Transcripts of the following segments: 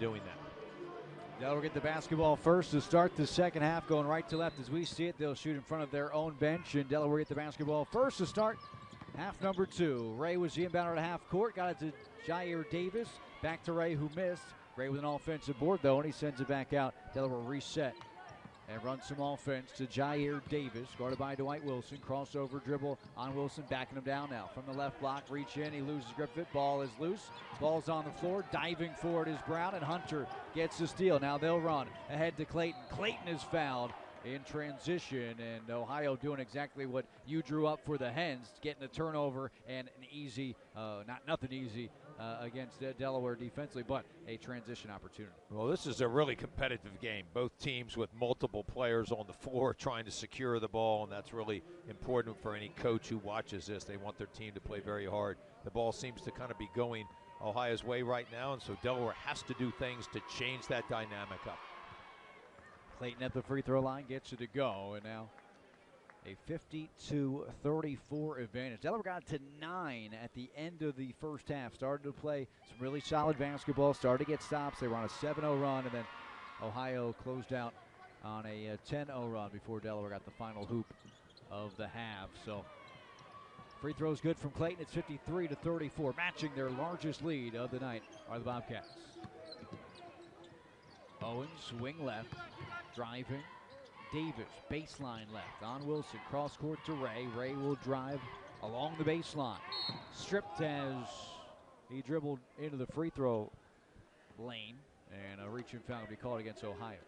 doing that. Delaware get the basketball first to start the second half, going right to left as we see it. They'll shoot in front of their own bench, and Delaware get the basketball first to start half number 2. Ray was the inbounder at half court, got it to Jair Davis. Back to Ray, who missed. Ray with an offensive board, though, and he sends it back out. Delaware reset and runs some offense to Jair Davis, guarded by Dwight Wilson. Crossover dribble on Wilson, backing him down now. From the left block, reach in, he loses grip of it. Ball is loose. Ball's on the floor. Diving for it is Brown, and Hunter gets the steal. Now they'll run ahead to Clayton. Clayton is fouled in transition, and Ohio doing exactly what you drew up for the Hens, getting a turnover and an easy, nothing easy against Delaware defensively, but a transition opportunity. Well, this is a really competitive game. Both teams with multiple players on the floor trying to secure the ball, and that's really important for any coach who watches this. They want their team to play very hard. The ball seems to kind of be going Ohio's way right now, and so Delaware has to do things to change that dynamic up. Clayton at the free throw line gets it to go, and now a 52-34 advantage. Delaware got to 9 at the end of the first half. Started to play some really solid basketball, started to get stops. They were on a 7-0 run, and then Ohio closed out on a 10-0 run before Delaware got the final hoop of the half. So free throws good from Clayton. It's 53-34. Matching their largest lead of the night are the Bobcats. Owens, swing left, driving. Davis, baseline left on Wilson, cross court to Ray. Ray will drive along the baseline. Stripped as he dribbled into the free throw lane, and a reach and foul will be called against Ohio.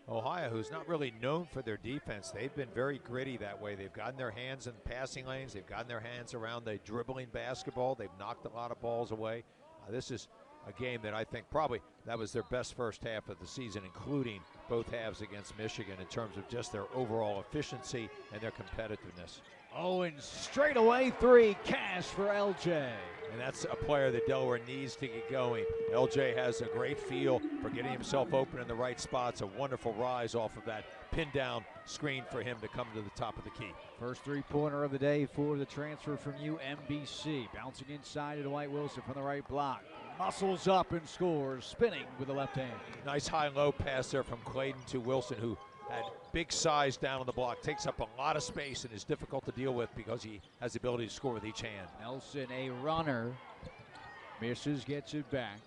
Ohio, who's not really known for their defense, they've been very gritty that way. They've gotten their hands in passing lanes. They've gotten their hands around the dribbling basketball. They've knocked a lot of balls away. This is a game that I think probably that was their best first half of the season, including both halves against Michigan in terms of just their overall efficiency and their competitiveness. Owens straight away 3, cash for LJ. And that's a player that Delaware needs to get going. LJ has a great feel for getting himself open in the right spots. A wonderful rise off of that pin down screen for him to come to the top of the key. First three-pointer of the day for the transfer from UMBC. Bouncing inside to Dwight Wilson from the right block. Muscles up and scores, spinning with the left hand. Nice high-low pass there from Clayton to Wilson, who had big size down on the block, takes up a lot of space and is difficult to deal with because he has the ability to score with each hand. Nelson, a runner, misses, gets it back.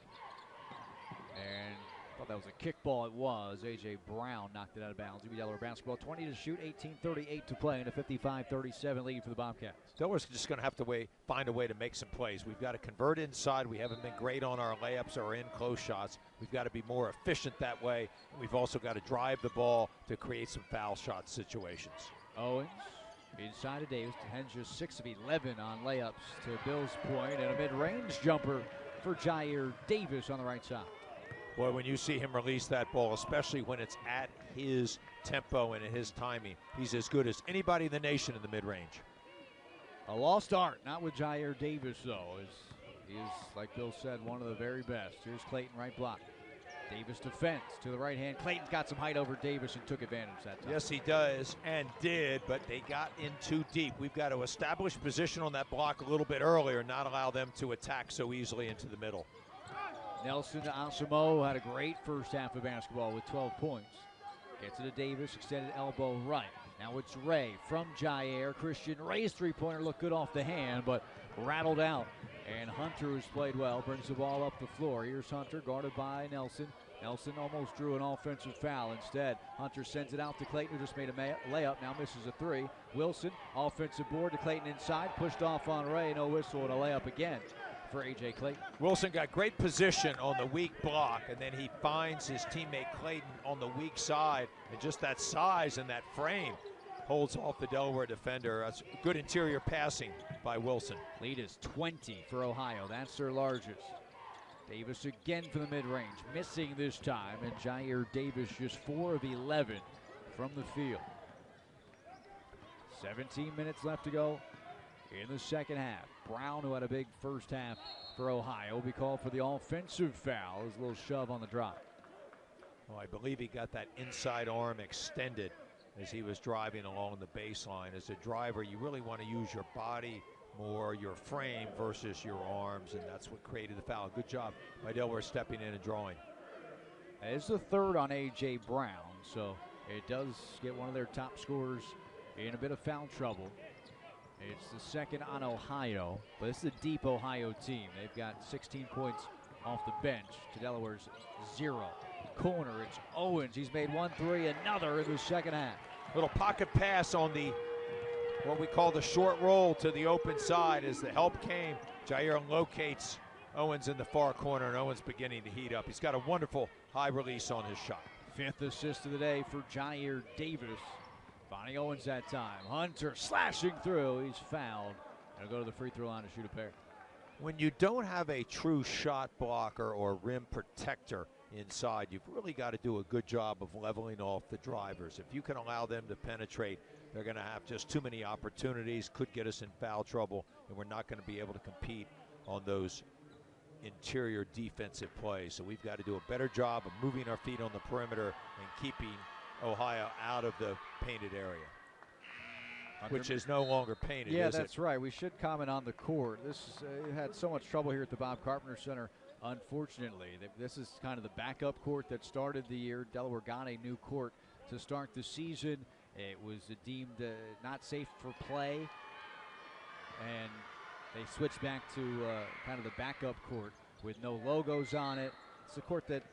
And I thought that was a kickball. It was. A.J. Brown knocked it out of bounds. UB Delaware basketball, 20 to shoot, 18:38 to play, and a 55-37 lead for the Bobcats. Delaware's just going to have to find a way to make some plays. We've got to convert inside. We haven't been great on our layups or in close shots. We've got to be more efficient that way. We've also got to drive the ball to create some foul shot situations. Owens inside of Davis. Hens just 6 of 11 on layups to Bill's point, and a mid-range jumper for Jair Davis on the right side. Boy, when you see him release that ball, especially when it's at his tempo and at his timing, he's as good as anybody in the nation in the mid-range. A lost art, not with Jair Davis, though. He is, like Bill said, one of the very best. Here's Clayton, right block. Davis defense to the right hand. Clayton's got some height over Davis and took advantage that time. Yes, he does and did, but they got in too deep. We've got to establish position on that block a little bit earlier, not allow them to attack so easily into the middle. Nelson Asamo had a great first half of basketball with 12 points. Gets it to Davis, extended elbow right. Now it's Ray from Jair. Christian Ray's three-pointer looked good off the hand, but rattled out. And Hunter, who's played well, brings the ball up the floor. Here's Hunter, guarded by Nelson. Nelson almost drew an offensive foul. Instead, Hunter sends it out to Clayton, who just made a layup, now misses a 3. Wilson, offensive board to Clayton inside, pushed off on Ray, no whistle, and a layup again for A.J. Clayton. Wilson got great position on the weak block, and then he finds his teammate Clayton on the weak side, and just that size and that frame holds off the Delaware defender. That's good interior passing by Wilson. Lead is 20 for Ohio. That's their largest. Davis again from the mid-range, missing this time, and Jair Davis just 4 of 11 from the field. 17 minutes left to go in the second half. Brown, who had a big first half for Ohio, will be called for the offensive foul. His little shove on the drop. Well, I believe he got that inside arm extended as he was driving along the baseline. As a driver, you really want to use your body more, your frame versus your arms, and that's what created the foul. Good job by Delaware stepping in and drawing. It's the third on A.J. Brown, so it does get one of their top scorers in a bit of foul trouble. It's the second on Ohio, but this is a deep Ohio team. They've got 16 points off the bench to Delaware's 0. Corner, it's Owens. He's made 1 3, another in the second half. Little pocket pass on the, what we call the short roll to the open side. As the help came, Jair locates Owens in the far corner, and Owens beginning to heat up. He's got a wonderful high release on his shot. 5th assist of the day for Jair Davis. Bonnie Owens that time. Hunter slashing through. He's fouled. He'll go to the free throw line to shoot a pair. When you don't have a true shot blocker or rim protector inside, you've really got to do a good job of leveling off the drivers. If you can allow them to penetrate, they're going to have just too many opportunities, could get us in foul trouble, and we're not going to be able to compete on those interior defensive plays. So we've got to do a better job of moving our feet on the perimeter and keeping Ohio out of the painted area, which is no longer painted. Yeah, that's right. We should comment on the court. This had so much trouble here at the Bob Carpenter Center. Unfortunately, this is kind of the backup court that started the year. Delaware got a new court to start the season. It was deemed not safe for play, and they switched back to kind of the backup court with no logos on it. It's the court that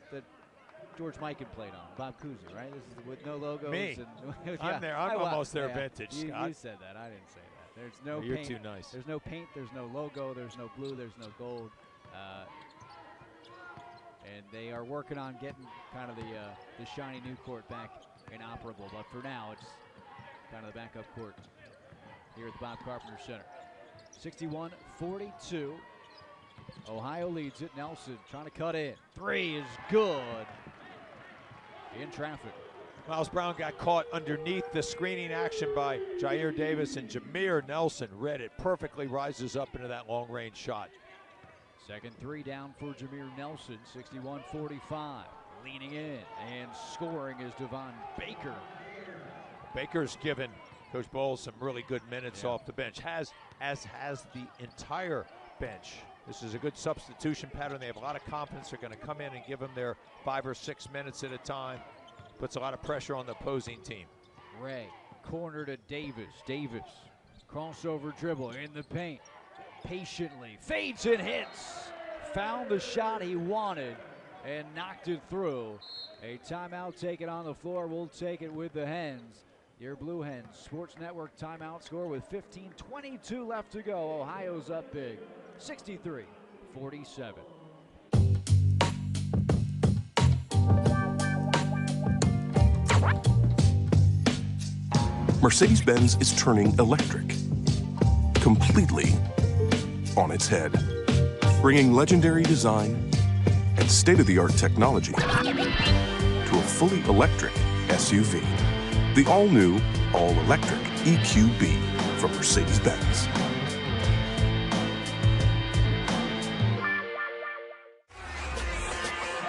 George Mikan played on, Bob Cousy, right? This is with no logos. Me. And, yeah, I'm there. I'm almost there, vintage, Scott. You said that. I didn't say that. There's no You're paint. too nice. There's no paint. There's no logo. There's no blue. There's no gold. And they are working on getting kind of the shiny new court back inoperable. But for now, it's kind of the backup court here at the Bob Carpenter Center. 61-42. Ohio leads it. Nelson trying to cut in. 3 is good. In traffic. Miles Brown got caught underneath the screening action by Jair Davis, and Jameer Nelson read it perfectly, rises up into that long-range shot. Second 3 down for Jameer Nelson, 61-45. Leaning in and scoring is Devon Baker. Baker's given Coach Bowles some really good minutes off the bench, as has the entire bench. This is a good substitution pattern. They have a lot of confidence. They're going to come in and give them their 5 or 6 minutes at a time. Puts a lot of pressure on the opposing team. Ray, corner to Davis. Davis, crossover dribble in the paint. Patiently fades and hits. Found the shot he wanted and knocked it through. A timeout taken on the floor. We'll take it with the Hens. Your Blue Hens Sports Network timeout score with 15:22 left to go. Ohio's up big, 63-47. Mercedes-Benz is turning electric completely on its head, bringing legendary design and state-of-the-art technology to a fully electric SUV. The all-new, all-electric EQB from Mercedes-Benz.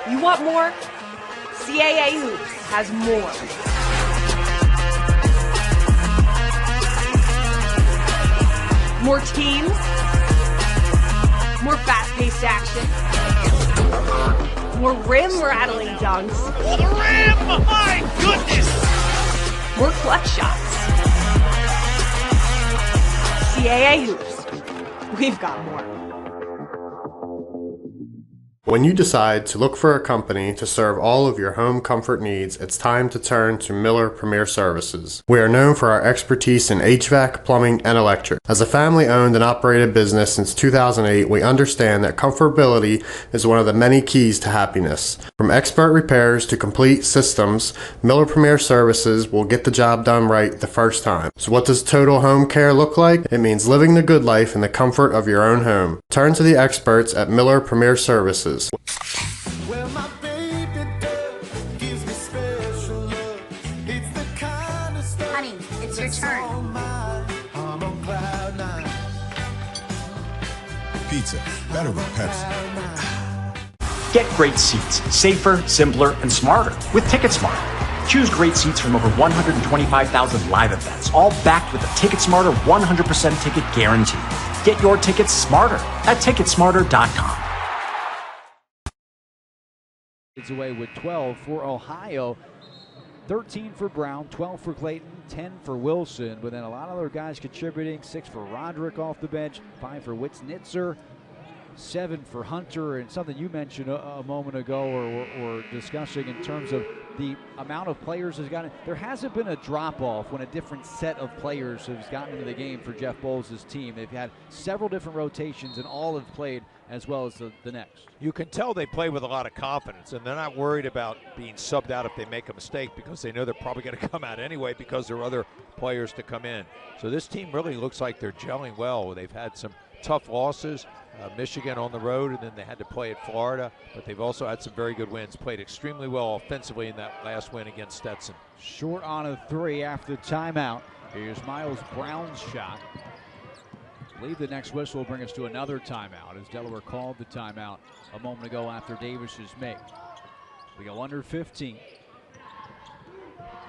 You want more? CAA Hoops has more. More teams, more fast-paced action, more rim-rattling dunks. The rim! My goodness! More clutch shots. CAA Hoops. We've got more. When you decide to look for a company to serve all of your home comfort needs, it's time to turn to Miller Premier Services. We are known for our expertise in HVAC, plumbing, and electric. As a family-owned and operated business since 2008, we understand that comfortability is one of the many keys to happiness. From expert repairs to complete systems, Miller Premier Services will get the job done right the first time. So what does total home care look like? It means living the good life in the comfort of your own home. Turn to the experts at Miller Premier Services. Well, my baby girl gives me special love. It's the kind of stuff. Honey, it's your turn. I'm on cloud 9. Pizza, better with Pepsi. Get great seats, safer, simpler, and smarter with TicketSmarter. Choose great seats from over 125,000 live events, all backed with a TicketSmarter 100% ticket guarantee. Get your tickets smarter at TicketSmarter.com. away with 12 for Ohio. 13 for Brown, 12 for Clayton, 10 for Wilson, but then a lot of other guys contributing. 6 for Roderick off the bench, 5 for Witznitzer, 7 for Hunter, and something you mentioned a moment ago or discussing in terms of the amount of players has gotten. There hasn't been a drop-off when a different set of players has gotten into the game for Jeff Bowles' team. They've had several different rotations, and all have played as well as the next. You can tell they play with a lot of confidence, and they're not worried about being subbed out if they make a mistake, because they know they're probably going to come out anyway because there are other players to come in. So this team really looks like they're gelling well. They've had some tough losses, Michigan on the road, and then they had to play at Florida, but they've also had some very good wins, played extremely well offensively in that last win against Stetson. Short on a 3 after the timeout. Here's Miles Brown's shot. I believe the next whistle will bring us to another timeout, as Delaware called the timeout a moment ago after Davis's make. We go under 15.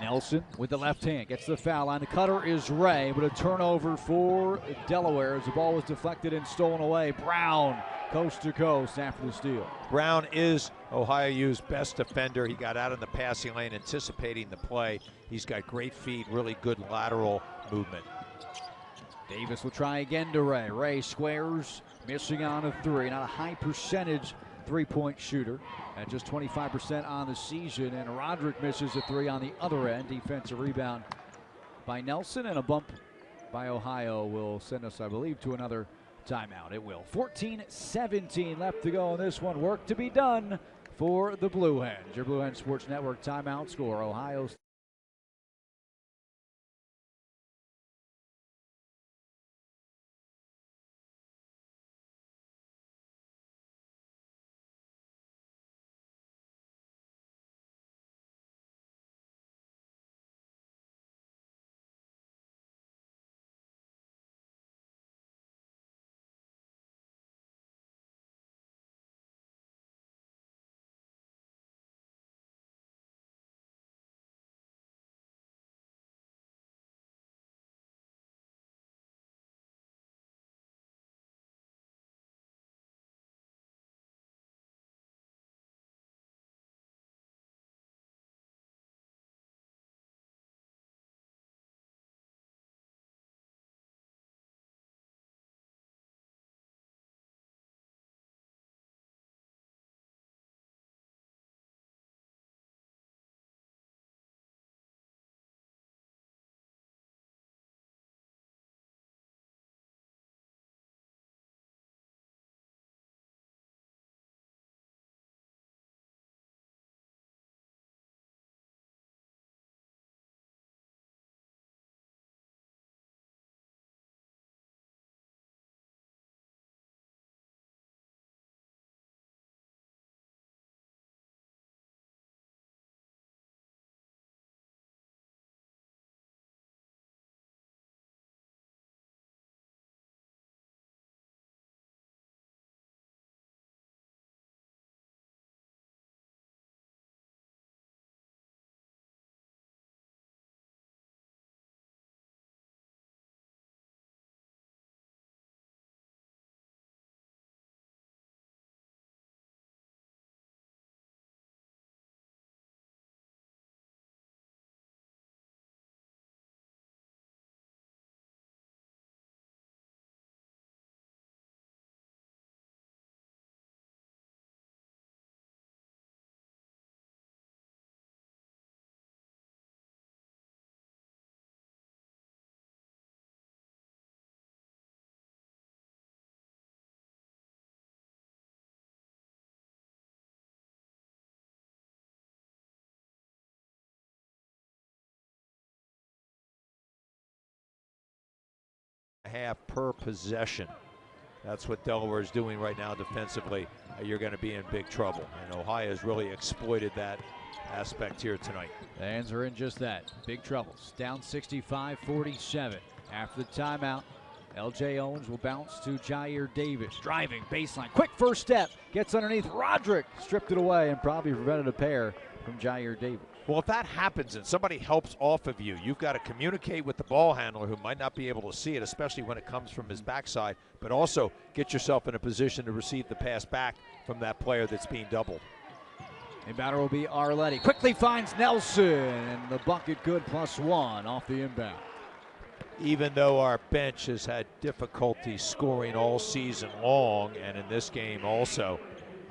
Nelson with the left hand gets the foul line. The cutter is Ray, but a turnover for Delaware as the ball was deflected and stolen away. Brown coast to coast after the steal. Brown is Ohio U's best defender. He got out in the passing lane anticipating the play. He's got great feet, really good lateral movement. Davis will try again to Ray. Ray squares, missing on a 3. Not a high percentage three-point shooter at just 25% on the season, and Roderick misses a 3 on the other end. Defensive rebound by Nelson, and a bump by Ohio will send us, I believe, to another timeout. It will. 14-17 left to go in this one. Work to be done for the Blue Hens. Your Blue Hens Sports Network timeout score. Ohio's half per possession. That's what Delaware is doing right now defensively. You're going to be in big trouble, and Ohio has really exploited that aspect here tonight. The Hens are in just that. Big troubles. Down 65-47 after the timeout. L.J. Owens will bounce to Jair Davis. Driving, baseline, quick first step. Gets underneath. Roderick stripped it away and probably prevented a pair from Jair Davis. Well, if that happens and somebody helps off of you, you've got to communicate with the ball handler who might not be able to see it, especially when it comes from his backside, but also get yourself in a position to receive the pass back from that player that's being doubled. Inbounder will be Arletti. Quickly finds Nelson, and the bucket good, +1 off the inbound. Even though our bench has had difficulty scoring all season long, and in this game also,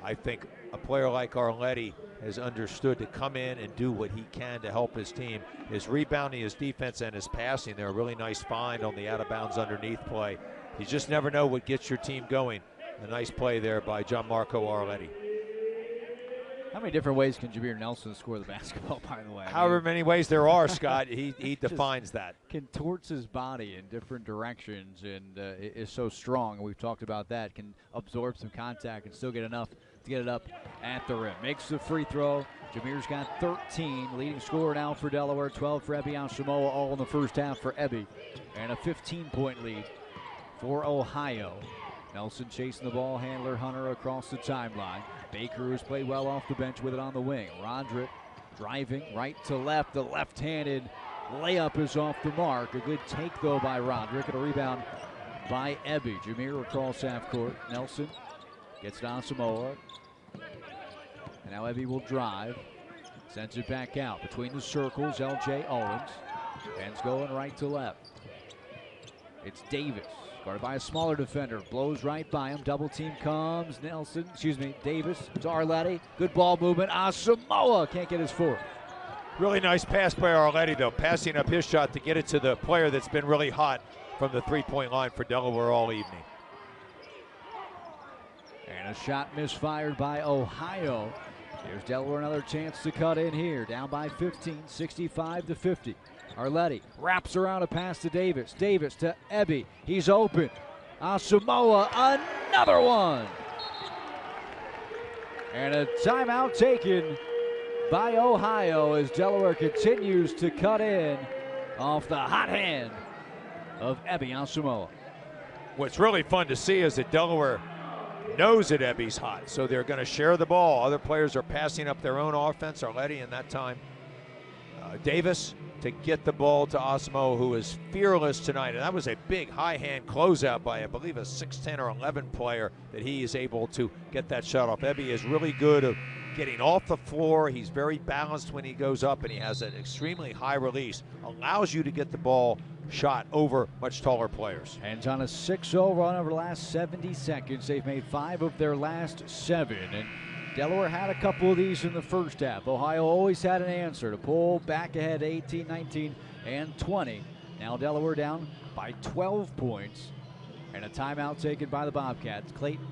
I think a player like Arletti has understood to come in and do what he can to help his team. His rebounding, his defense, and his passing, they're a really nice find on the out-of-bounds underneath play. You just never know what gets your team going. A nice play there by Gianmarco Arletti. How many different ways can Jameer Nelson score the basketball, by the way? However many ways there are, Scott, he defines that. Contorts his body in different directions and is so strong. And we've talked about that. Can absorb some contact and still get enough to get it up at the rim. Makes the free throw. Jameer's got 13. Leading scorer now for Delaware. 12 for Ebi Asamoah, all in the first half for Ebi. And a 15-point lead for Ohio. Nelson chasing the ball handler Hunter across the timeline. Baker, who's played well off the bench with it on the wing. Roderick driving right to left. The left-handed layup is off the mark. A good take, though, by Roderick. And a rebound by Ebi. Jameer across half court. Nelson gets it on Samoa. And now Ebi will drive. Sends it back out. Between the circles, L.J. Owens. Ends going right to left. It's Davis. Guarded by a smaller defender. Blows right by him. Double team comes. Davis to Arletti. Good ball movement. Asamoah can't get his fourth. Really nice pass by Arletti, though, passing up his shot to get it to the player that's been really hot from the three-point line for Delaware all evening. And a shot misfired by Ohio. Here's Delaware another chance to cut in here. Down by 15, 65-50. Arletti wraps around a pass to Davis. Davis to Ebi. He's open. Asamoah, another one. And a timeout taken by Ohio as Delaware continues to cut in off the hot hand of Ebi Asamoah. What's really fun to see is that Delaware knows that Ebi's hot, so they're going to share the ball. Other players are passing up their own offense. Arletti in that time. Davis to get the ball to Asamoah, who is fearless tonight. And that was a big high-hand closeout by, I believe, a 6'10 or 11 player that he is able to get that shot off. Ebi is really good at getting off the floor. He's very balanced when he goes up, and he has an extremely high release. Allows you to get the ball shot over much taller players. And on a 6-0 run over the last 70 seconds, they've made 5 of their last 7. And Delaware had a couple of these in the first half. Ohio always had an answer to pull back ahead 18, 19, and 20. Now Delaware down by 12 points. And a timeout taken by the Bobcats. Clayton,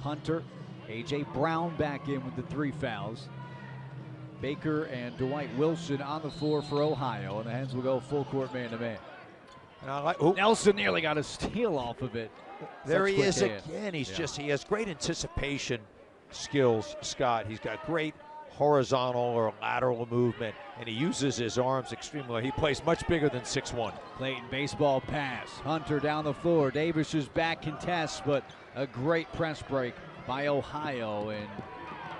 Hunter, A.J. Brown back in with the 3 fouls. Baker and Dwight Wilson on the floor for Ohio. And the Hens will go full court man-to-man. Nelson nearly got a steal off of it. There he is again. He has great anticipation skills, Scott. He's got great horizontal or lateral movement, and he uses his arms extremely well. He plays much bigger than 6'1". Clayton baseball pass. Hunter down the floor. Davis's back contests, but a great press break by Ohio. And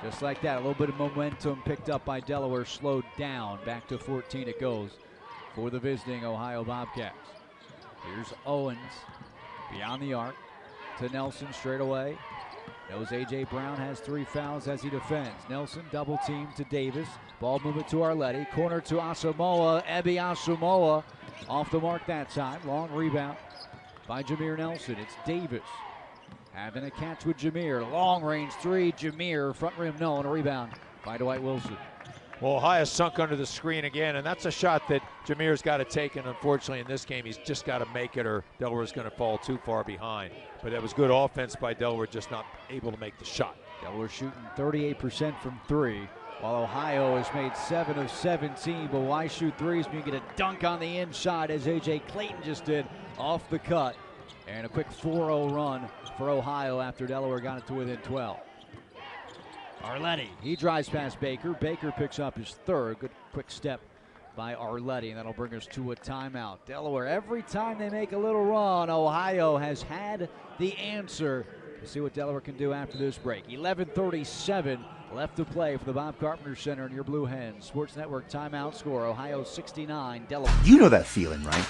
just like that, a little bit of momentum picked up by Delaware, slowed down. Back to 14 it goes for the visiting Ohio Bobcats. Here's Owens beyond the arc to Nelson straight away. Knows A.J. Brown has 3 fouls as he defends. Nelson double team to Davis. Ball movement to Arletti. Corner to Asamoah. Ebi Asamoah off the mark that time. Long rebound by Jameer Nelson. It's Davis having a catch with Jameer. Long range 3. Jameer front rim no, and a rebound by Dwight Wilson. Well, Ohio sunk under the screen again, and that's a shot that Jameer's got to take, and unfortunately in this game he's just got to make it or Delaware's going to fall too far behind. But that was good offense by Delaware, just not able to make the shot. Delaware shooting 38% from 3, while Ohio has made 7 of 17. But why shoot threes when you get a dunk on the inside, as A.J. Clayton just did off the cut? And a quick 4-0 run for Ohio after Delaware got it to within 12. Arletti, he drives past Baker. Baker picks up his 3rd. Good quick step by Arletti, and that'll bring us to a timeout. Delaware, every time they make a little run, Ohio has had the answer. We'll see what Delaware can do after this break. 11:37 left to play for the Bob Carpenter Center and your Blue Hens. Sports Network timeout score, Ohio 69, Delaware. You know that feeling, right?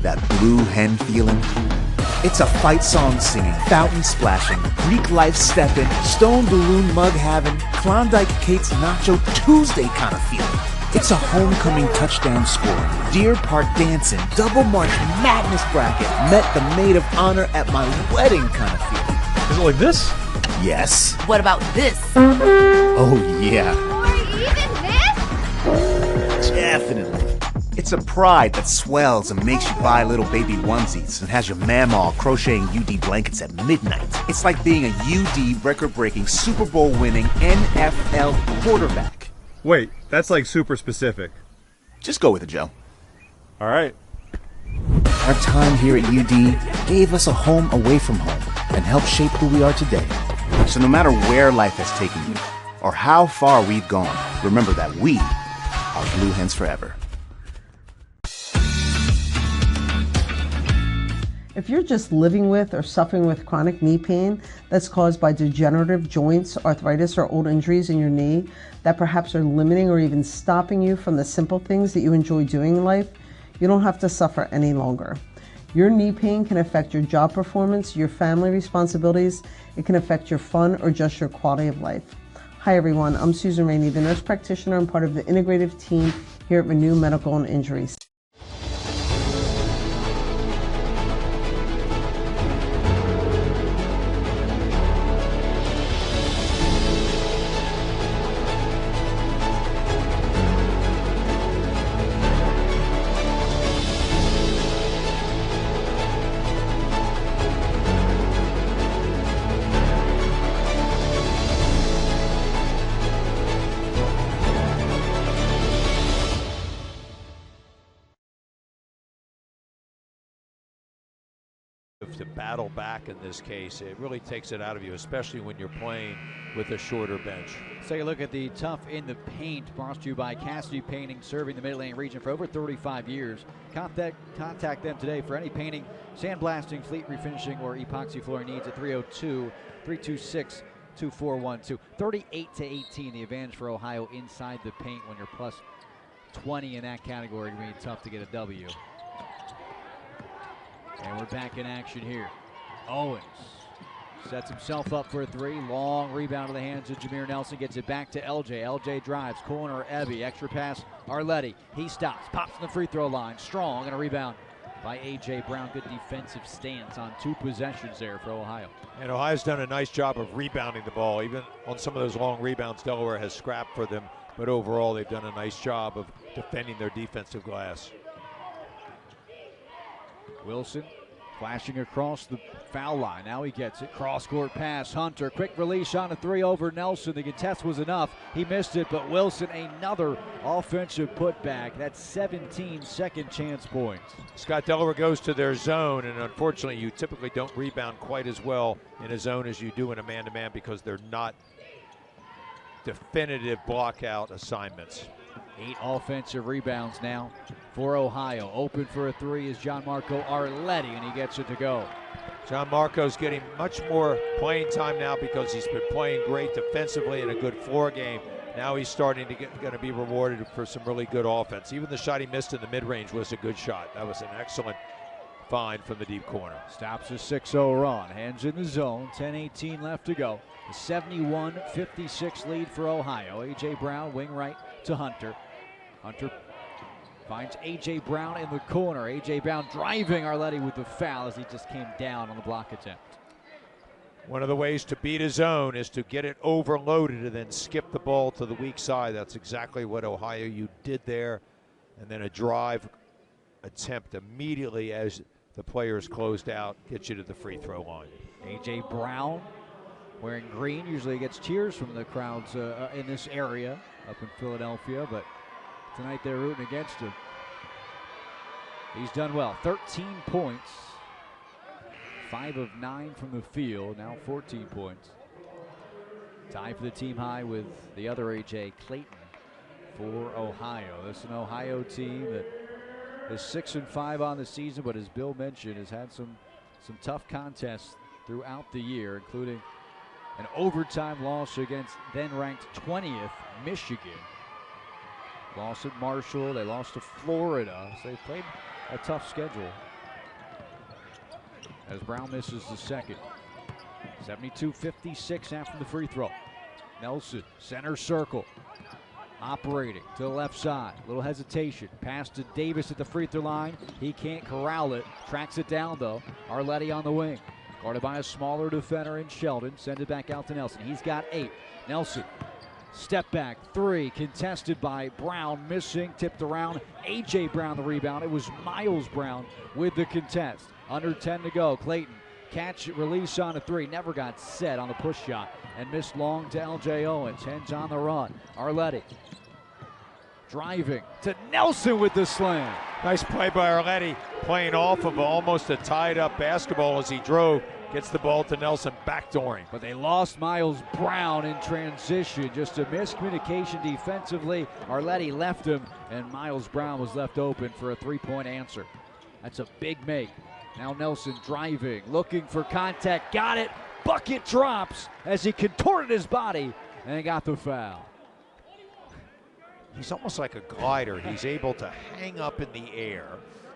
That blue hen feeling? It's a fight song singing, fountain splashing, Greek life stepping, stone balloon mug having, Klondike cakes nacho Tuesday kind of feeling. It's a homecoming touchdown scoring, Deer Park dancing, double march madness bracket, met the maid of honor at my wedding kind of feeling. Is it like this? Yes. What about this? Oh yeah. Or even this? Definitely. It's a pride that swells and makes you buy little baby onesies and has your mamaw crocheting UD blankets at midnight. It's like being a UD record-breaking, Super Bowl-winning NFL quarterback. Wait, that's like super specific. Just go with it, Joe. All right. Our time here at UD gave us a home away from home and helped shape who we are today. So no matter where life has taken you or how far we've gone, remember that we are Blue Hens forever. If you're just living with or suffering with chronic knee pain that's caused by degenerative joints, arthritis, or old injuries in your knee that perhaps are limiting or even stopping you from the simple things that you enjoy doing in life, you don't have to suffer any longer. Your knee pain can affect your job performance, your family responsibilities, it can affect your fun or just your quality of life. Hi everyone, I'm Susan Rainey, the nurse practitioner and part of the integrative team here at Renew Medical and Injuries. To battle back in this case, it really takes it out of you, especially when you're playing with a shorter bench. Let's take a look at the Tough in the Paint, brought to you by Cassidy Painting, serving the Mid-Atlantic region for over 35 years. Contact them today for any painting, sandblasting, fleet refinishing, or epoxy flooring needs at 302-326-2412. 38-18, the advantage for Ohio inside the paint when you're plus 20 in that category. It's going to be tough to get a W. And we're back in action here. Owens sets himself up for a three. Long rebound to the hands of Jameer Nelson. Gets it back to LJ. LJ drives. Corner, Evie. Extra pass, Arletti. He stops. Pops in the free throw line. Strong. And a rebound by A.J. Brown. Good defensive stance on two possessions there for Ohio. And Ohio's done a nice job of rebounding the ball. Even on some of those long rebounds, Delaware has scrapped for them. But overall, they've done a nice job of defending their defensive glass. Wilson flashing across the foul line. Now he gets it. Cross-court pass. Hunter. Quick release on a three over Nelson. The contest was enough. He missed it, but Wilson, another offensive putback. That's 17 second chance points. Scott, Delaware goes to their zone, and unfortunately, you typically don't rebound quite as well in a zone as you do in a man-to-man because they're not definitive block-out assignments. 8 offensive rebounds now for Ohio. Open for a three is John Marco Arletti, and he gets it to go. John Marco's getting much more playing time now because he's been playing great defensively in a good floor game. Now he's starting to going to be rewarded for some really good offense. Even the shot he missed in the mid-range was a good shot. That was an excellent find from the deep corner. Stops a 6-0 run. Hands in the zone. 10-18 left to go. A 71-56 lead for Ohio. A.J. Brown, wing right to Hunter. Hunter finds A.J. Brown in the corner. A.J. Brown driving Arletti with the foul as he just came down on the block attempt. One of the ways to beat a zone is to get it overloaded and then skip the ball to the weak side. That's exactly what Ohio U did there. And then a drive attempt immediately as the players closed out gets you to the free throw line. A.J. Brown wearing green usually gets cheers from the crowds in this area up in Philadelphia, but tonight they're rooting against him. He's done well. 13 points. 5 of 9 from the field. Now 14 points. Tied for the team high with the other A.J. Clayton for Ohio. This is an Ohio team that is 6-5 on the season, but as Bill mentioned, has had some tough contests throughout the year, including an overtime loss against then-ranked 20th Michigan. Lost at Marshall. They lost to Florida. So they played a tough schedule. as Brown misses the second. 72-56 after the free throw. Nelson, center circle. Operating to the left side. Little hesitation. Pass to Davis at the free throw line. He can't corral it. Tracks it down, though. Arletti on the wing. Guarded by a smaller defender in Sheldon. Send it back out to Nelson. He's got 8. Nelson, step back, 3. Contested by Brown. Missing, tipped around. A.J. Brown the rebound. It was Miles Brown with the contest. Under 10 to go. Clayton, catch, release on a 3. Never got set on the push shot. And missed long to L.J. Owens. Hens on the run. Arletti driving to Nelson with the slam. Nice play by Arletti, playing off of almost a tied-up basketball as he drove. Gets the ball to Nelson, backdooring. But they lost Miles Brown in transition. Just a miscommunication defensively. Arletti left him, and Miles Brown was left open for a three-point answer. That's a big make. Now Nelson driving, looking for contact. Got it. Bucket drops as he contorted his body and got the foul. He's almost like a glider. He's able to hang up in the air.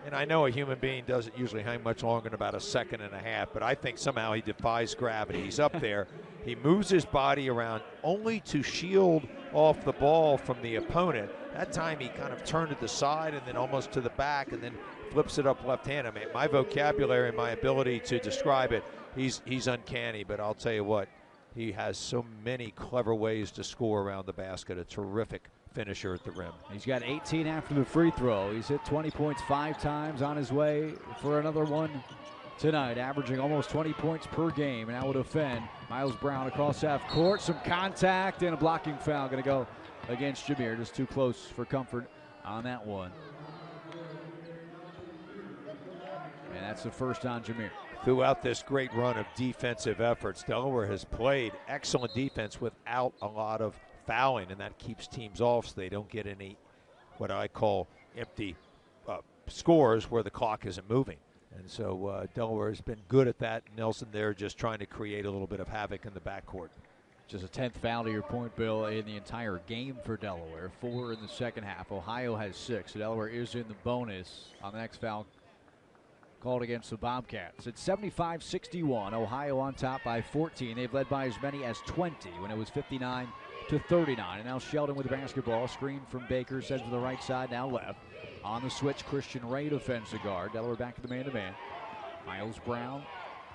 And I know a human being doesn't usually hang much longer than about a second and a half, but I think somehow he defies gravity. He's up there. He moves his body around only to shield off the ball from the opponent. That time he kind of turned to the side and then almost to the back and then flips it up left-handed. I mean, my vocabulary, my ability to describe it, he's uncanny, but I'll tell you what, he has so many clever ways to score around the basket. A terrific finisher at the rim. He's got 18 after the free throw. He's hit 20 points 5 times, on his way for another one tonight, averaging almost 20 points per game. And now will defend Miles Brown across half court. Some contact and a blocking foul going to go against Jameer. Just too close for comfort on that one. And that's the first on Jameer. Throughout this great run of defensive efforts, Delaware has played excellent defense without a lot of fouling, and that keeps teams off so they don't get any what I call empty scores where the clock isn't moving. And so Delaware has been good at that. Nelson there just trying to create a little bit of havoc in the backcourt. Just a 10th foul to your point, Bill, in the entire game for Delaware. 4 in the second half. Ohio has 6. So Delaware is in the bonus on the next foul called against the Bobcats. It's 75-61. Ohio on top by 14. They've led by as many as 20 when it was 59-39. And now Sheldon with the basketball. Screen from Baker, sends to the right side, now left. On the switch, Christian Ray defends the guard. Delaware back to the man-to-man. Miles Brown,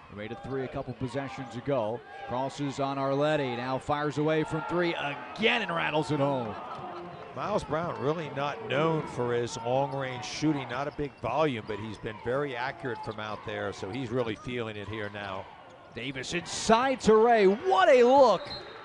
who made a 3 a couple possessions ago. Crosses on Arletti, now fires away from 3 again and rattles it home. Miles Brown really not known for his long-range shooting, not a big volume, but he's been very accurate from out there, so he's really feeling it here now. Davis inside to Ray. What a look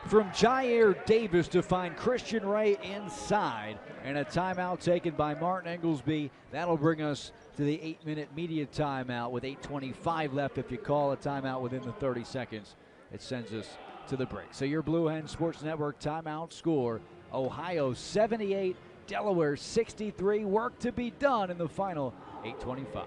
from Jair Davis to find Christian Ray inside. And a timeout taken by Martin Englesby. That'll bring us to the 8-minute media timeout with 8:25 left. If you call a timeout within the 30 seconds, it sends us to the break. So your Blue Hen Sports Network timeout score: Ohio 78, Delaware 63. Work to be done in the final 8:25.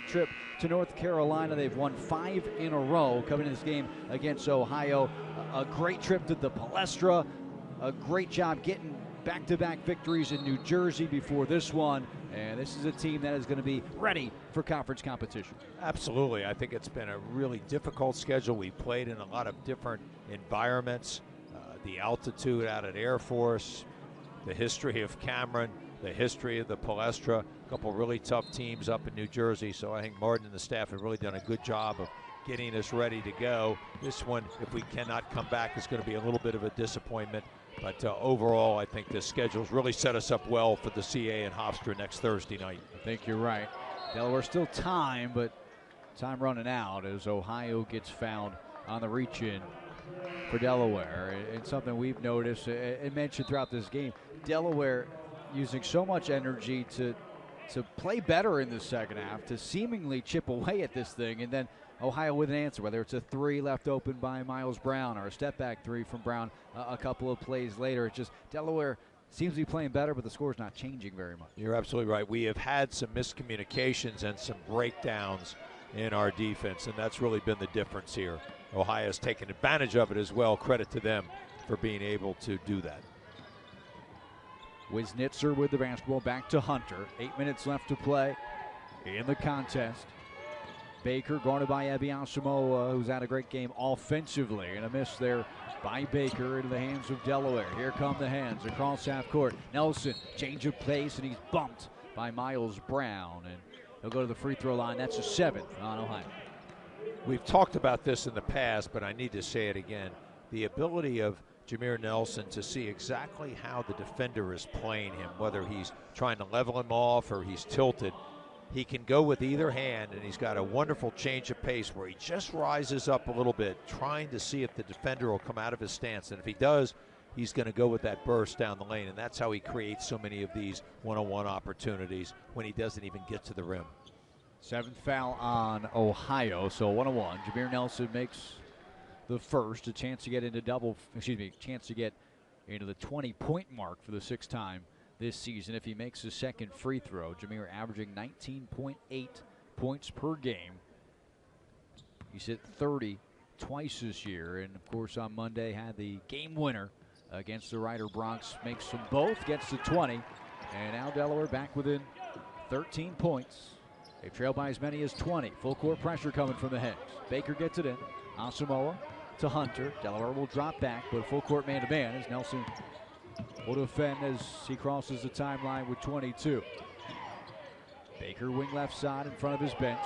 Trip to North Carolina. They've won 5 in a row coming into this game against Ohio. A great trip to the Palestra. A great job getting back-to-back victories in New Jersey before this one. And this is a team that is going to be ready for conference competition. Absolutely. I think it's been a really difficult schedule. We played in a lot of different environments. The altitude out at Air Force, the history of Cameron, the history of the Palestra, a couple really tough teams up in New Jersey. So I think Martin and the staff have really done a good job of getting us ready to go. This one, if we cannot come back, is going to be a little bit of a disappointment. But overall, I think the schedule's really set us up well for the CA and Hofstra next Thursday night. I think you're right. Delaware still time, but time running out as Ohio gets fouled on the reach-in for Delaware. And something we've noticed and mentioned throughout this game, Delaware using so much energy to play better in the second half, to seemingly chip away at this thing, and then Ohio with an answer, whether it's a 3 left open by Miles Brown or a step-back 3 from Brown a couple of plays later. It's just Delaware seems to be playing better, but the score's not changing very much. You're absolutely right. We have had some miscommunications and some breakdowns in our defense, and that's really been the difference here. Ohio's taken advantage of it as well. Credit to them for being able to do that. Wisnitzer with the basketball, back to Hunter. 8 minutes left to play in the contest. Baker guarded by Asamoah, who's had a great game offensively, and a miss there by Baker into the hands of Delaware. Here come the hands across half court. Nelson, change of pace, and he's bumped by Miles Brown, and he'll go to the free throw line. That's a 7th on Ohio. We've talked about this in the past, but I need to say it again. The ability of Jameer Nelson to see exactly how the defender is playing him, whether he's trying to level him off or he's tilted. He can go with either hand, and he's got a wonderful change of pace where he just rises up a little bit, trying to see if the defender will come out of his stance. And if he does, he's going to go with that burst down the lane, and that's how he creates so many of these one-on-one opportunities when he doesn't even get to the rim. 7th foul on Ohio, so 1-on-1. Jameer Nelson makes the first, a chance to get into chance to get into the 20-point mark for the 6th time this season if he makes his second free throw. Jameer averaging 19.8 points per game. He's hit 30 twice this year, and of course on Monday had the game winner against the Rider Bronx. Makes them both, gets to 20, and now Delaware back within 13 points. They trail by as many as 20. Full court pressure coming from the Hens. Baker gets it in. Asamoah to Hunter. Delaware will drop back, but full court man-to-man as Nelson will defend as he crosses the timeline with 22. Baker wing left side in front of his bench.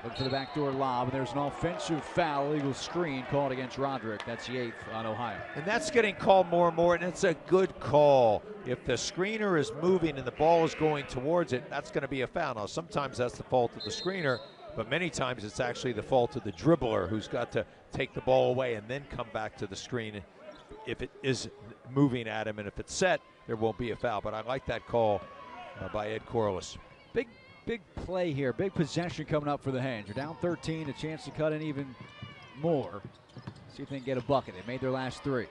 Look for the backdoor lob, and there's an offensive foul, illegal screen called against Roderick. That's the 8th on Ohio. And that's getting called more and more, and it's a good call. If the screener is moving and the ball is going towards it, that's going to be a foul. Now, sometimes that's the fault of the screener, but many times it's actually the fault of the dribbler who's got to take the ball away and then come back to the screen if it is moving at him. And if it's set, there won't be a foul. But I like that call by Ed Corliss. Big play here, big possession coming up for the Hens. You're down 13, a chance to cut in even more. See if they can get a bucket. They made their last 3.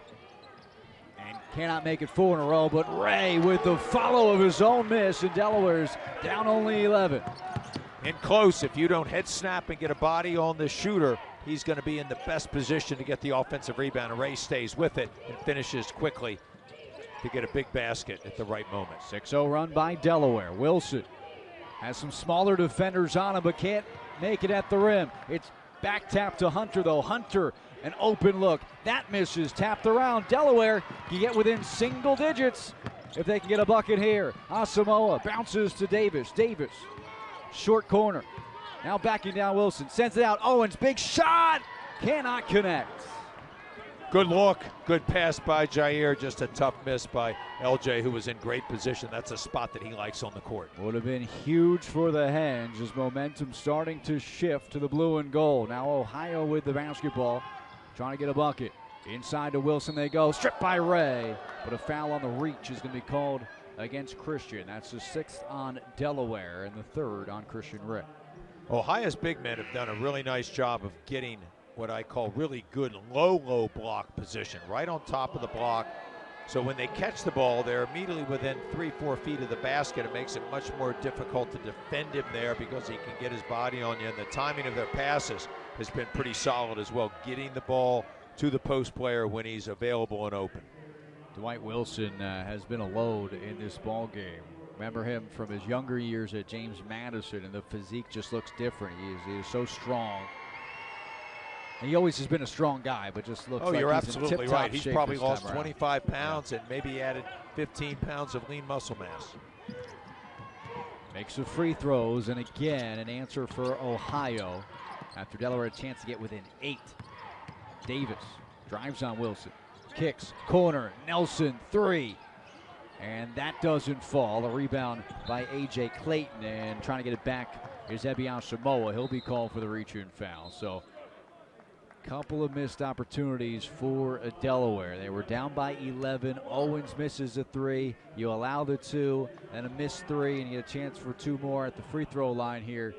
And cannot make it 4 in a row, but Ray with the follow of his own miss, and Delaware's down only 11. In close, if you don't head snap and get a body on the shooter, he's going to be in the best position to get the offensive rebound. And Ray stays with it and finishes quickly to get a big basket at the right moment. 6-0 run by Delaware. Wilson has some smaller defenders on him, but can't make it at the rim. It's back tap to Hunter, though. Hunter, an open look. That misses. Tapped around. Delaware can get within single digits if they can get a bucket here. Asamoah bounces to Davis. Davis, short corner. Now backing down Wilson. Sends it out. Owens, big shot. Cannot connect. Good look, good pass by Jair, just a tough miss by LJ, who was in great position. That's a spot that he likes on the court. Would have been huge for the Hens as momentum starting to shift to the blue and gold. Now Ohio with the basketball, trying to get a bucket. Inside to Wilson they go, stripped by Ray, but a foul on the reach is going to be called against Christian. That's the 6th on Delaware and the 3rd on Christian Ray. Ohio's big men have done a really nice job of getting what I call really good low block position, right on top of the block, So when they catch the ball, they're immediately within 3-4 feet of the basket. It makes it much more difficult to defend him there because he can get his body on you. And the timing of their passes has been pretty solid as well, getting the ball to the post player when he's available and open. Dwight Wilson has been a load in this ball game. Remember him from his younger years at James Madison, and the physique just looks different. He is so strong. And he always has been a strong guy, but just looks like you're he's absolutely in right. tip-top He's shape probably this time lost around. 25 pounds and maybe added 15 pounds of lean muscle mass. Makes the free throws, and again, an answer for Ohio after Delaware had a chance to get within 8. Davis drives on Wilson, kicks, corner, Nelson, 3. And that doesn't fall. A rebound by A.J. Clayton, and trying to get it back is Ebion Samoa. He'll be called for the reach-in foul. So couple of missed opportunities for Delaware. They were down by 11. Owens misses a 3. You allow the 2 and a missed 3, and you get a chance for 2 more at the free throw line here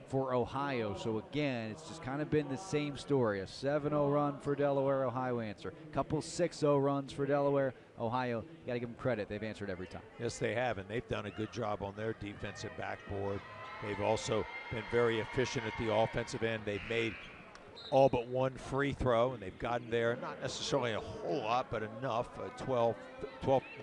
for Ohio. So again, it's just kind of been the same story. A 7-0 run for Delaware, Ohio answer. Couple 6-0 runs for Delaware, Ohio. You got to give them credit. They've answered every time. Yes, they have, and they've done a good job on their defensive backboard. They've also been very efficient at the offensive end. They've made all but 1 free throw, and they've gotten there, not necessarily a whole lot, but enough. 12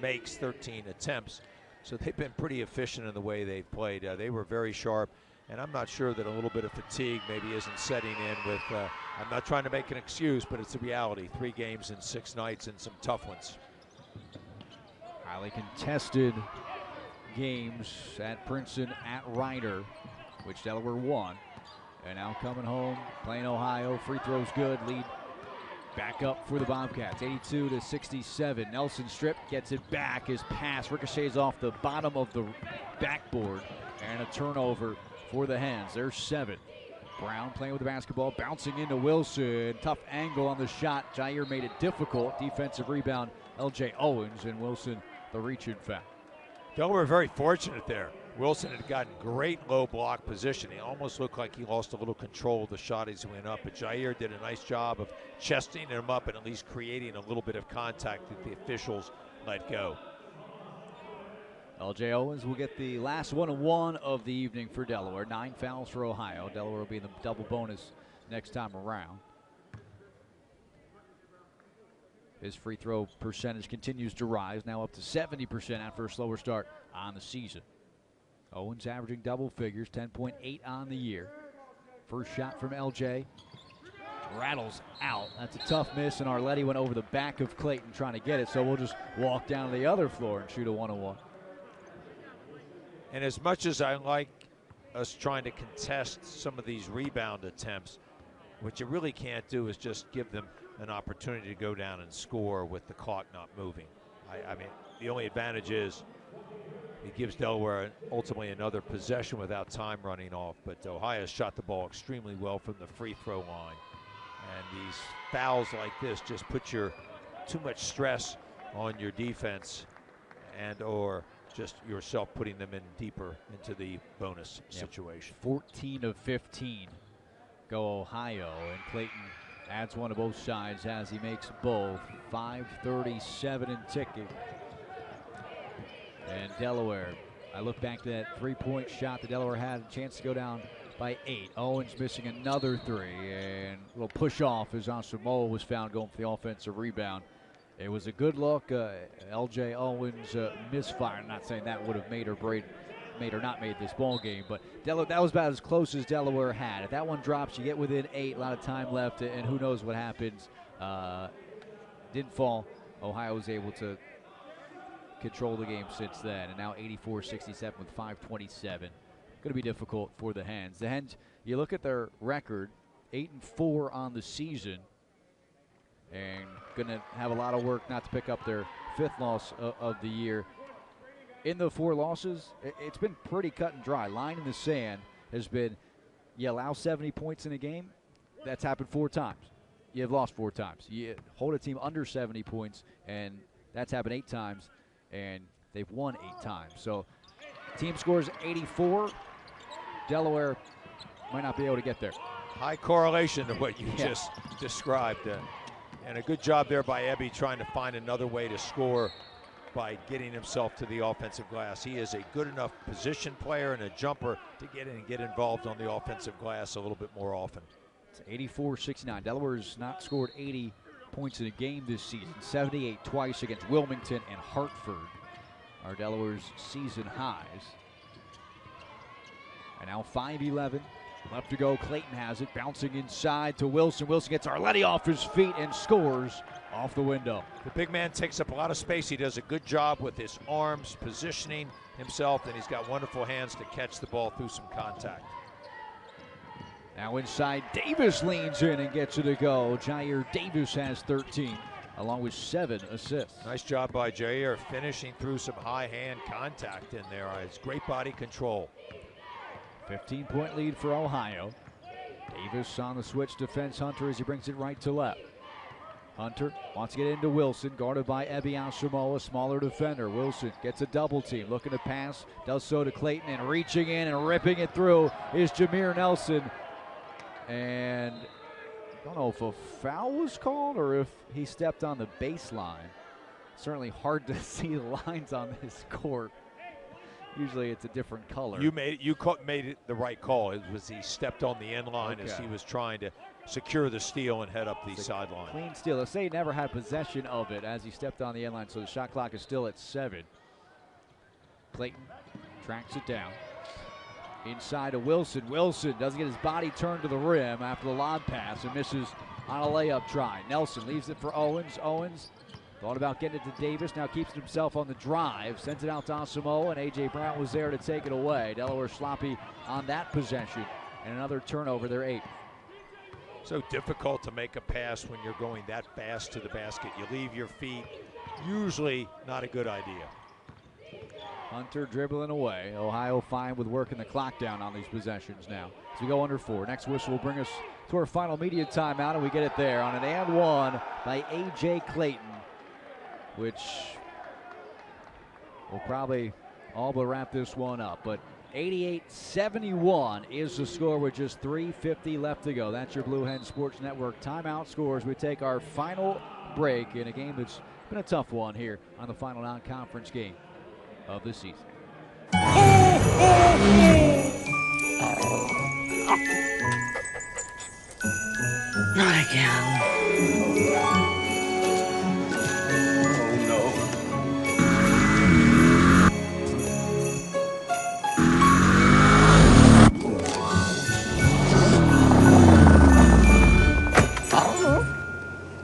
makes, 13 attempts. So they've been pretty efficient in the way they've played. They were very sharp, and I'm not sure that a little bit of fatigue maybe isn't setting in with, I'm not trying to make an excuse, but it's a reality. 3 games in 6 nights and some tough ones. Highly contested games at Princeton, at Ryder, which Delaware won. And now coming home, playing Ohio. Free throws good. Lead back up for the Bobcats. 82-67. Nelson strip, gets it back. His pass ricochets off the bottom of the backboard. And a turnover for the Hens. There's 7. Brown playing with the basketball, bouncing into Wilson. Tough angle on the shot. Jair made it difficult. Defensive rebound, L.J. Owens, and Wilson the reach-in foul. Delaware very fortunate there. Wilson had gotten great low block position. He almost looked like he lost a little control of the shot as he went up, but Jair did a nice job of chesting him up and at least creating a little bit of contact that the officials let go. L.J. Owens will get the last 1-1 of the evening for Delaware. 9 fouls for Ohio. Delaware will be in the double bonus next time around. His free throw percentage continues to rise, now up to 70% after a slower start on the season. Owens averaging double figures, 10.8 on the year. First shot from LJ. Rattles out. That's a tough miss, and Arletti went over the back of Clayton trying to get it, so we'll just walk down to the other floor and shoot a 1-on-1. And as much as I like us trying to contest some of these rebound attempts, what you really can't do is just give them an opportunity to go down and score with the clock not moving. I mean, the only advantage is it gives Delaware ultimately another possession without time running off. But Ohio shot the ball extremely well from the free throw line. And these fouls like this just put too much stress on your defense and or just yourself putting them in deeper into the bonus situation. 14 of 15 go Ohio, and Clayton adds one to both sides as he makes both. 5:37 in ticking. And Delaware, I look back to that 3-point shot that Delaware had a chance to go down by 8. Owens missing another 3, and a little push off as Samoa was found going for the offensive rebound. It was a good look. L.J. Owens misfire. I'm not saying that would have made or not made this ball game, but that was about as close as Delaware had. If that one drops, you get within 8. A lot of time left, and who knows what happens. Didn't fall. Ohio was able to control the game since then, and now 84-67 with 5:27. Going to be difficult for the Hens. The Hens, you look at their record, 8-4 on the season, and going to have a lot of work not to pick up their 5th loss of the year. In the 4 losses, it's been pretty cut and dry. Line in the sand has been, you allow 70 points in a game, that's happened 4 times. You have lost 4 times. You hold a team under 70 points, and that's happened 8 times, and they've won 8 times. So team scores 84. Delaware might not be able to get there. High correlation to what you just described. And a good job there by Ebby trying to find another way to score by getting himself to the offensive glass. He is a good enough position player and a jumper to get in and get involved on the offensive glass a little bit more often. It's 84-69. Delaware's not scored 80 points in a game this season. 78 twice against Wilmington and Hartford are Delaware's season highs. And now 5:11 left to go. Clayton has it, bouncing inside to Wilson. Wilson gets Arletti off his feet and scores off the window. The big man takes up a lot of space. He does a good job with his arms, positioning himself, and he's got wonderful hands to catch the ball through some contact. Now inside, Davis leans in and gets it to go. Jair Davis has 13, along with 7 assists. Nice job by Jair, finishing through some high hand contact in there. It's great body control. 15-point lead for Ohio. Davis on the switch defense. Hunter as he brings it right to left. Hunter wants to get into Wilson, guarded by Ebby Asamoah, smaller defender. Wilson gets a double team, looking to pass, does so to Clayton, and reaching in and ripping it through is Jameer Nelson. And I don't know if a foul was called or if he stepped on the baseline. Certainly hard to see the lines on this court. Usually it's a different color. You made it the right call. It was he stepped on the end line as he was trying to secure the steal and head up the sideline. Clean steal. Let's say he never had possession of it as he stepped on the end line, so the shot clock is still at 7. Clayton tracks it down. Inside to Wilson. Wilson doesn't get his body turned to the rim after the lob pass and misses on a layup try. Nelson leaves it for Owens. Owens thought about getting it to Davis, now keeps it himself on the drive, sends it out to Asamoah, and A.J. Brown was there to take it away. Delaware sloppy on that possession, and another turnover, they're 8. So difficult to make a pass when you're going that fast to the basket. You leave your feet, usually not a good idea. Hunter dribbling away. Ohio fine with working the clock down on these possessions now. As we go under 4. Next whistle will bring us to our final media timeout, and we get it there on an and one by A.J. Clayton, which will probably all but wrap this one up. But 88-71 is the score with just 3:50 left to go. That's your Blue Hen Sports Network timeout scores. We take our final break in a game that's been a tough one here on the final non-conference game of the season. Not again.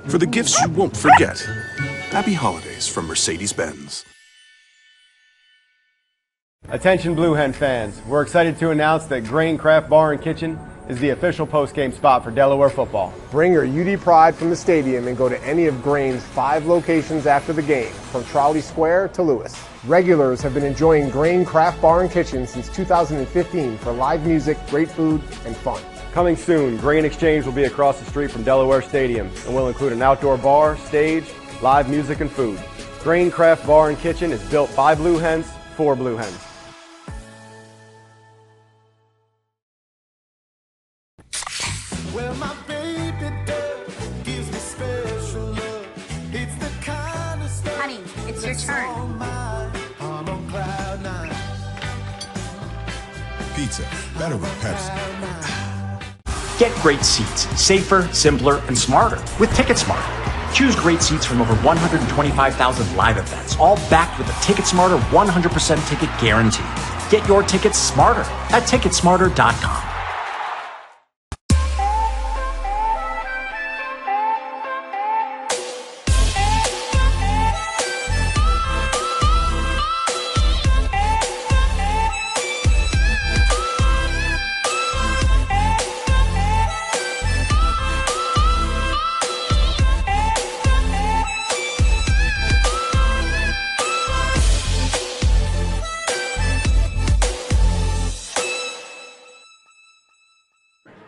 For the gifts you won't forget, happy holidays from Mercedes-Benz. Attention Blue Hen fans, we're excited to announce that Grain Craft Bar and Kitchen is the official post-game spot for Delaware football. Bring your UD pride from the stadium and go to any of Grain's 5 locations after the game, from Trolley Square to Lewis. Regulars have been enjoying Grain Craft Bar and Kitchen since 2015 for live music, great food, and fun. Coming soon, Grain Exchange will be across the street from Delaware Stadium and will include an outdoor bar, stage, live music, and food. Grain Craft Bar and Kitchen is built by Blue Hens for Blue Hens. Well, my baby doll gives me special love. It's the kind of stuff. Honey, it's your turn. I'm on cloud 9. Pizza, better with Pepsi. Get great seats, safer, simpler, and smarter with TicketSmarter. Choose great seats from over 125,000 live events, all backed with a TicketSmarter 100% ticket guarantee. Get your tickets smarter at TicketSmarter.com.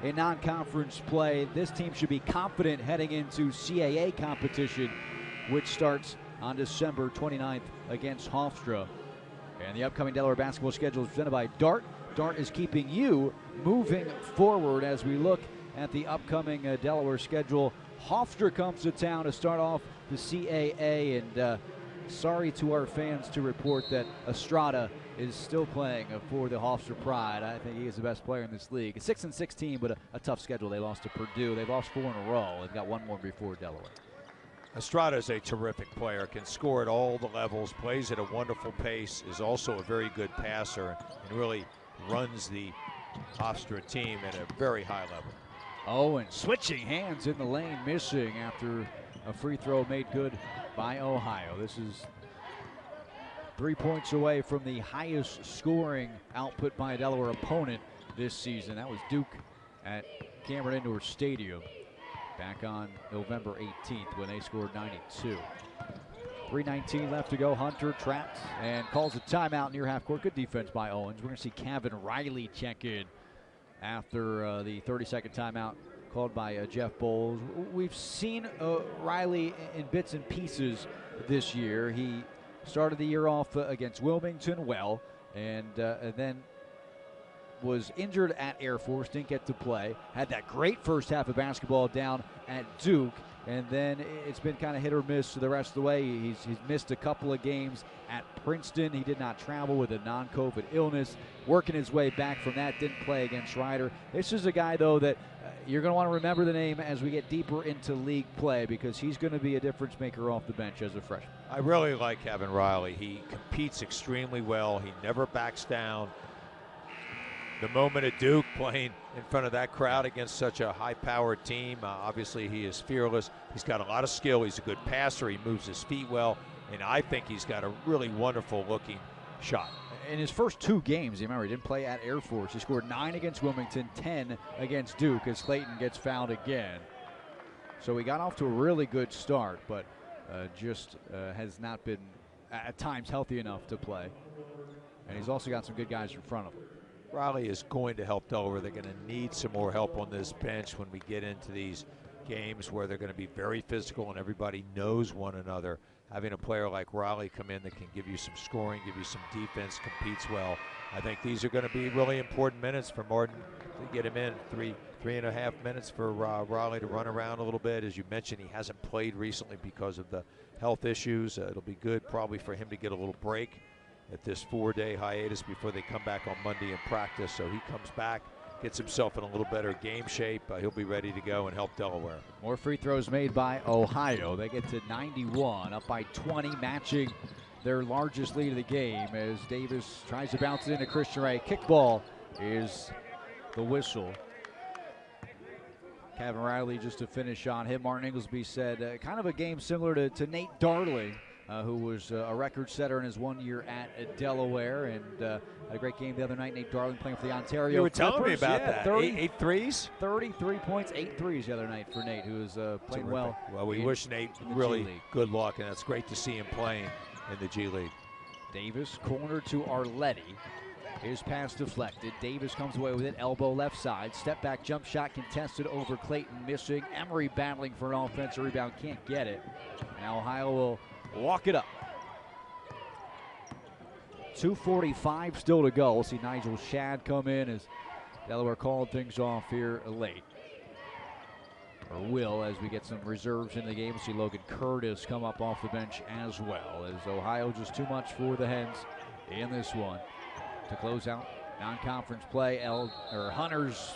In non-conference play, this team should be confident heading into CAA competition, which starts on December 29th against Hofstra. And the upcoming Delaware basketball schedule is presented by Dart. Dart is keeping you moving forward as we look at the upcoming Delaware schedule. Hofstra comes to town to start off the CAA, and sorry to our fans to report that Estrada is still playing for the Hofstra Pride. I think he is the best player in this league. A 6-6 team, but a tough schedule. They lost to Purdue. They've lost 4 in a row. They've got one more before Delaware. Estrada is a terrific player, can score at all the levels, plays at a wonderful pace, is also a very good passer, and really runs the Hofstra team at a very high level. Oh, and switching hands in the lane, missing after a free throw made good by Ohio. This is 3 points away from the highest scoring output by a Delaware opponent this season. That was Duke at Cameron Indoor Stadium back on November 18th when they scored 92. 3:19 left to go. Hunter trapped and calls a timeout near half court. Good defense by Owens. We're going to see Kevin Riley check in after the 30-second timeout called by Jeff Bowles. We've seen Riley in bits and pieces this year. He started the year off against Wilmington well, and then was injured at Air Force, didn't get to play. Had that great first half of basketball down at Duke, and then it's been kind of hit or miss the rest of the way. He's missed a couple of games at Princeton. He did not travel with a non-COVID illness. Working his way back from that, didn't play against Rider. This is a guy, though, that you're going to want to remember the name as we get deeper into league play, because he's going to be a difference maker off the bench as a freshman. I really like Kevin Riley. He competes extremely well. He never backs down. The moment at Duke, playing in front of that crowd against such a high-powered team, obviously he is fearless. He's got a lot of skill. He's a good passer. He moves his feet well, and I think he's got a really wonderful-looking shot. In his first 2 games, you remember, he didn't play at Air Force. He scored 9 against Wilmington, 10 against Duke, as Clayton gets fouled again. So he got off to a really good start, but just has not been, at times, healthy enough to play. And he's also got some good guys in front of him. Riley is going to help Delaware. They're going to need some more help on this bench when we get into these games where they're going to be very physical and everybody knows one another. Having a player like Riley come in that can give you some scoring, give you some defense, competes well. I think these are going to be really important minutes for Martin to get him in. 3.5 minutes for Riley to run around a little bit. As you mentioned, he hasn't played recently because of the health issues. It'll be good probably for him to get a little break at this 4-day hiatus before they come back on Monday and practice. So he comes back, gets himself in a little better game shape. He'll be ready to go and help Delaware. More free throws made by Ohio. They get to 91, up by 20, matching their largest lead of the game as Davis tries to bounce it into Christian Ray. Kickball is the whistle. Kevin Riley just to finish on him. Martin Inglesby said kind of a game similar to Nate Darling, who was a record setter in his 1 year at Delaware, and had a great game the other night. Nate Darling playing for the Ontario You were Clippers. telling me about that. 8 threes? 33 points, 8 threes the other night for Nate, who is playing well. Well, we wish Nate really good luck, and it's great to see him playing in the G League. Davis, corner to Arletti. His pass deflected. Davis comes away with it, elbow left side. Step back jump shot contested over Clayton, missing. Emery battling for an offensive rebound, can't get it. Now Ohio will walk it up. 2:45 still to go. We'll see Nigel Shad come in as Delaware called things off here late. Or will, as we get some reserves in the game. We'll see Logan Curtis come up off the bench as well, as Ohio just too much for the Hens in this one. To close out non-conference play, Hunters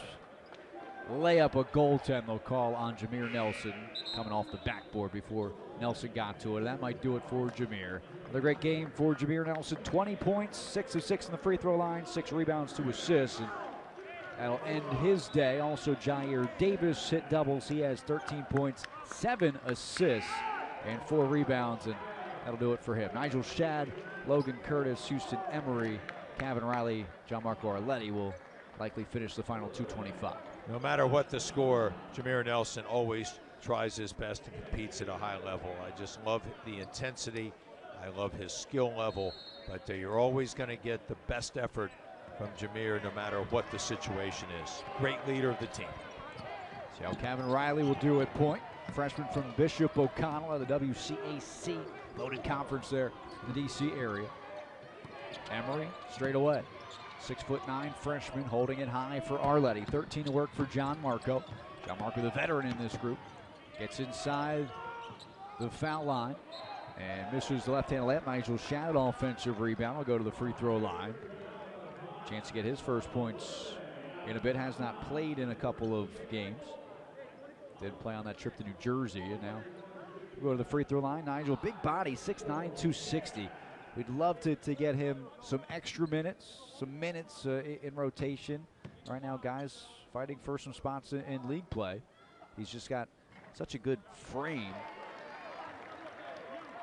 lay up a goaltend they'll call on Jameer Nelson, coming off the backboard before Nelson got to it. That might do it for Jameer. Another great game for Jameer Nelson. 20 points, 6 of 6 in the free throw line, 6 rebounds, 2 assists. And that'll end his day. Also, Jair Davis hit doubles. He has 13 points, 7 assists, and 4 rebounds, and that'll do it for him. Nigel Shad, Logan Curtis, Houston Emery, Kevin Riley, John Marco Arletti will likely finish the final 225. No matter what the score, Jameer Nelson always tries his best and competes at a high level. I just love the intensity. I love his skill level, but you're always going to get the best effort from Jameer no matter what the situation is. Great leader of the team. See how Kevin Riley will do at point. Freshman from Bishop O'Connell of the WCAC. Loaded conference there in the D.C. area. Emery straight away. 6'9" freshman holding it high for Arletti. 13 to work for John Marco. John Marco, the veteran in this group, gets inside the foul line and misses the left-hand layup. Nigel Shannon, offensive rebound, will go to the free throw line. Chance to get his first points in a bit. Has not played in a couple of games. Did play on that trip to New Jersey, and now we'll go to the free throw line. Nigel, big body, 6'9", 260. We'd love to get him some extra minutes, in rotation. Right now, guys fighting for some spots in league play. He's just got such a good frame.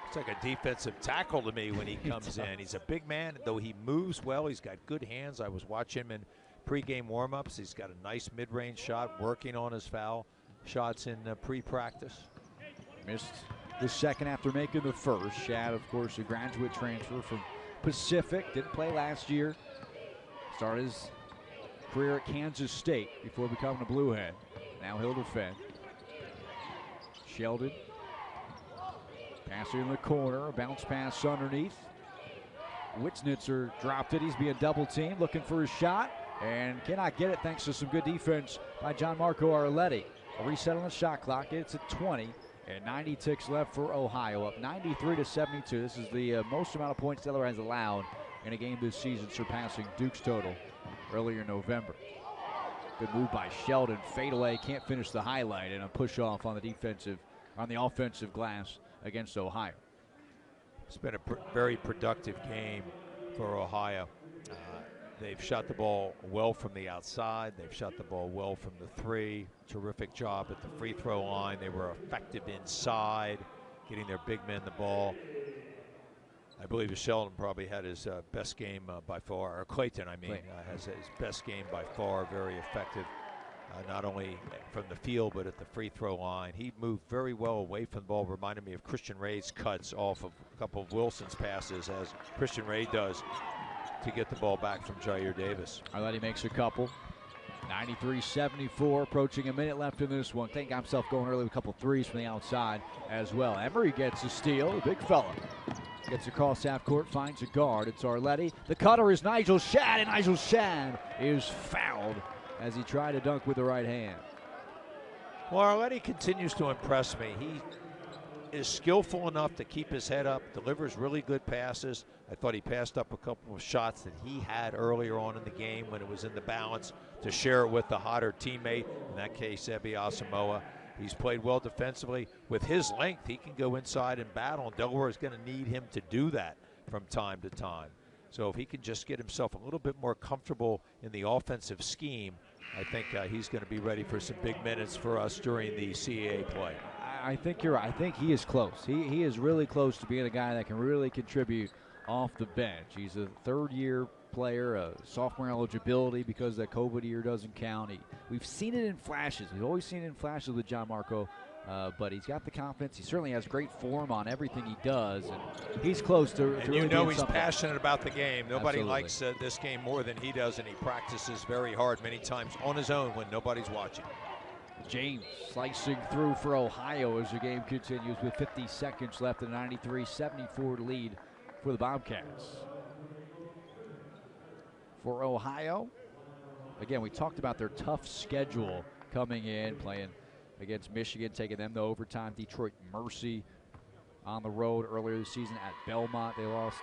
It's like a defensive tackle to me when he comes in. He's a big man, though he moves well. He's got good hands. I was watching him in pregame warm-ups. He's got a nice mid-range shot, working on his foul shots in pre-practice. Missed the second after making the first. Shad, of course, a graduate transfer from Pacific. Didn't play last year. Started his career at Kansas State before becoming a Bluehead. Now he'll defend. Sheldon. Passing in the corner. A bounce pass underneath. Witznitzer dropped it. He's being double teamed, looking for his shot, and cannot get it thanks to some good defense by John Marco Arletti. A reset on the shot clock. It's at 20. And 90 ticks left for Ohio, up 93-72. This is the most amount of points Delaware has allowed in a game this season, surpassing Duke's total earlier in November. Good move by Sheldon. Fade away, can't finish the highlight, and a push off on the offensive glass against Ohio. It's been a very productive game for Ohio. They've shot the ball well from the outside. They've shot the ball well from the three. Terrific job at the free throw line. They were effective inside, getting their big men the ball. I believe Sheldon probably had his best game by far, or Clayton, has his best game by far. Very effective, not only from the field, but at the free throw line. He moved very well away from the ball. Reminded me of Christian Ray's cuts off of a couple of Wilson's passes, as Christian Ray does, to get the ball back from Jair Davis. Arletti makes a couple. 93-74, approaching a minute left in this one. Thank himself going early with a couple threes from the outside as well. Emery gets a steal, the big fella. Gets across half court, finds a guard. It's Arletti. The cutter is Nigel Shad, and Nigel Shad is fouled as he tried to dunk with the right hand. Well, Arletti continues to impress me. He is skillful enough to keep his head up, delivers really good passes. I thought he passed up a couple of shots that he had earlier on in the game when it was in the balance to share it with the hotter teammate, in that case, Ebi Asamoah. He's played well defensively. With his length, he can go inside and battle, and Delaware is going to need him to do that from time to time. So if he can just get himself a little bit more comfortable in the offensive scheme, I think he's going to be ready for some big minutes for us during the CAA play. I think you're right. I think he is close. He is really close to being a guy that can really contribute off the bench. He's a third-year player, a sophomore eligibility because that COVID year doesn't count. We've seen it in flashes. We've always seen it in flashes with John Marco, but he's got the confidence. He certainly has great form on everything he does, and he's close to and really you know being he's something. passionate about the game. Nobody Absolutely. likes this game more than he does, and he practices very hard many times on his own when nobody's watching. James slicing through for Ohio as the game continues with 50 seconds left, a 93-74 lead for the Bobcats. For Ohio, again, we talked about their tough schedule coming in, playing against Michigan, taking them to overtime. Detroit Mercy on the road earlier this season at Belmont. They lost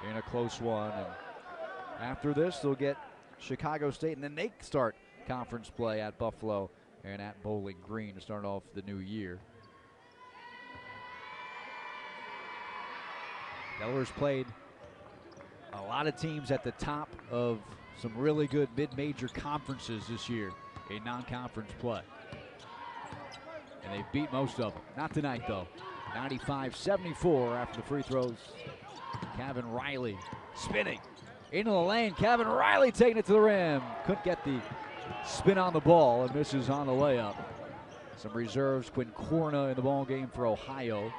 in a close one. And after this, they'll get Chicago State, and then they start conference play at Buffalo and at Bowling Green to start off the new year. Delaware's played a lot of teams at the top of some really good mid-major conferences this year in non-conference play. And they've beat most of them. Not tonight, though. 95-74 after the free throws. Kevin Riley spinning into the lane. Kevin Riley taking it to the rim. Couldn't get the spin on the ball and misses on the layup. Some reserves. Quinn Corna in the ball game for Ohio.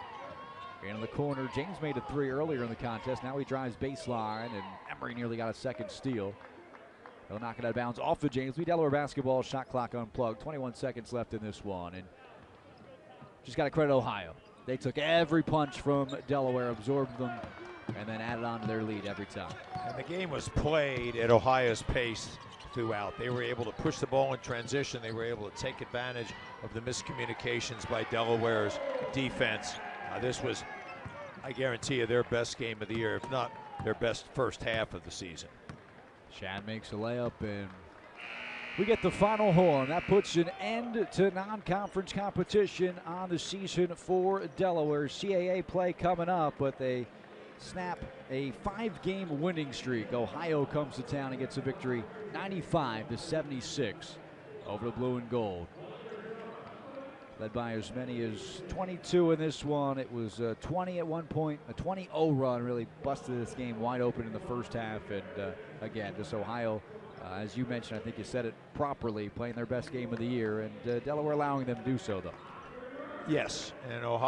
In the corner, James made a three earlier in the contest. Now he drives baseline, and Emery nearly got a second steal. He'll knock it out of bounds off the James. Delaware basketball, shot clock unplugged. 21 seconds left in this one. And just got to credit Ohio. They took every punch from Delaware, absorbed them, and then added on to their lead every time. And the game was played at Ohio's pace throughout. They were able to push the ball in transition. They were able to take advantage of the miscommunications by Delaware's defense. This was, I guarantee you, their best game of the year, if not their best first half of the season. Shad makes a layup, and we get the final horn. That puts an end to non-conference competition on the season for Delaware. CAA play coming up, but they snap a 5-game winning streak. Ohio comes to town and gets a victory 95-76 over the blue and gold. Led by as many as 22 in this one. It was 20 at one point. A 20-0 run really busted this game wide open in the first half. And again, just Ohio, as you mentioned, I think you said it properly, playing their best game of the year. And Delaware allowing them to do so, though. Yes, and Ohio